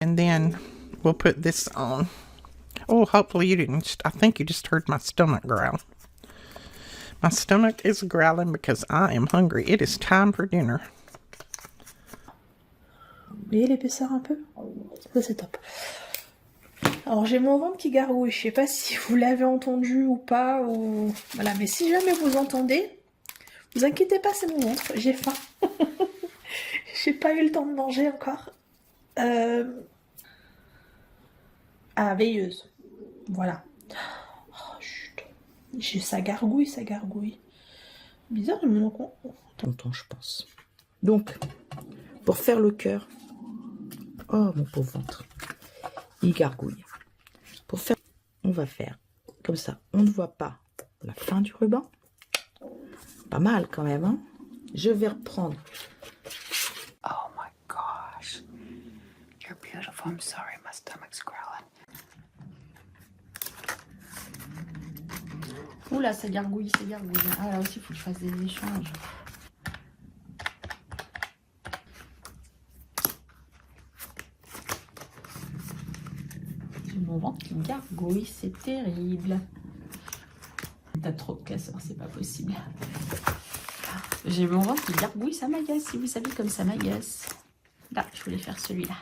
And then we'll put this on. Oh, hopefully you didn't. I think you just heard my stomach growl. My stomach is growling because I am hungry. It is time for dinner. Vous voyez l'épaisseur un peu? Ça c'est top. Alors j'ai mon ventre qui gargouille. Je sais pas si vous l'avez entendu ou pas. Ou... Voilà, mais si jamais vous entendez, vous inquiétez pas, c'est mon ventre. J'ai faim. J'ai pas eu le temps de manger encore. À veilleuse. Voilà. Oh, chut. Ça gargouille, ça gargouille. Bizarre, je me rends compte. Longtemps, je pense. Donc, pour faire le cœur. Oh, mon pauvre ventre. Il gargouille. Pour faire, on va faire comme ça. On ne voit pas la fin du ruban. Pas mal quand même, hein. Je vais reprendre. Oh my gosh. You're beautiful. I'm sorry, my stomach's growling. Oula, ça gargouille, ça gargouille. Ah, là aussi, il faut que je fasse des échanges. J'ai mon ventre qui gargouille, c'est terrible. T'as trop de casseurs, c'est pas possible. J'ai mon ventre qui gargouille, ça m'agace. Si vous savez comme ça m'agace. Là, je voulais faire celui-là.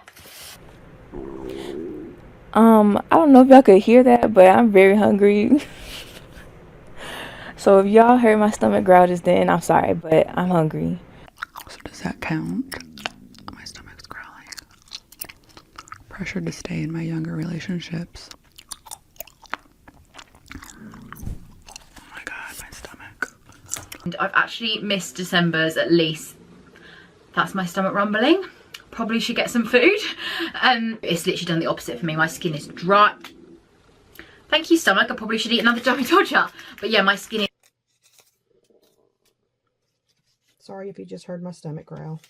I don't know if y'all could hear that, but I'm very hungry. So if y'all heard my stomach growl just then, I'm sorry, but I'm hungry. So does that count? My stomach's growling. Pressure to stay in my younger relationships. Oh my god, my stomach. And I've actually missed December's at least. That's my stomach rumbling. Probably should get some food. It's literally done the opposite for me. My skin is dry. Thank you, stomach. I probably should eat another Jolly Dodger. But yeah, my skin is... Sorry if you just heard my stomach growl.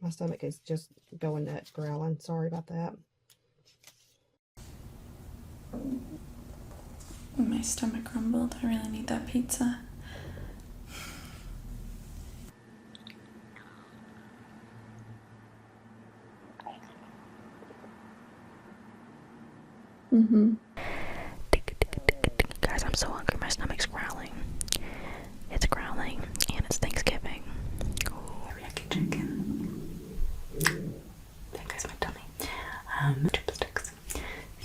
My stomach is just going nuts growling. Sorry about that. My stomach rumbled. I really need that pizza. Guys, I'm so hungry. My stomach's growling. It's growling, and it's Thanksgiving. Teriyaki chicken. There goes my tummy. Chopsticks.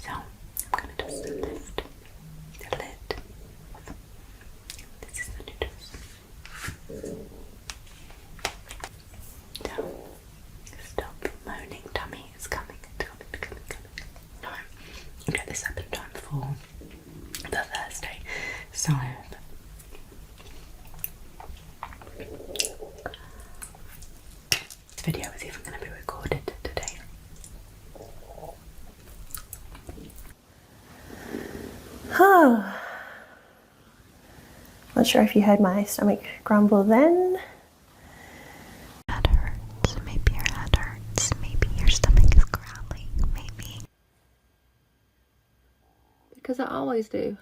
So I'm gonna just lift the lid. This is the noodles. Don't stop moaning, tummy. It's coming. It's coming. It's coming. It's coming. Alright, I'll get this up in time for the Thursday. So this video is even going to be recorded today. Not sure if you heard my stomach grumble then. Head hurts. Maybe your head hurts. Maybe your stomach is growling. Maybe. Because I always do.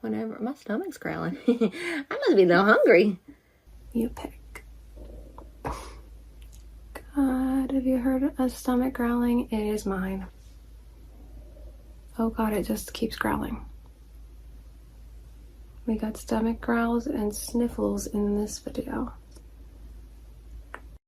Whenever my stomach's growling. I must be a little hungry. You pick. God, have you heard a stomach growling? It is mine. Oh God, it just keeps growling. We got stomach growls and sniffles in this video.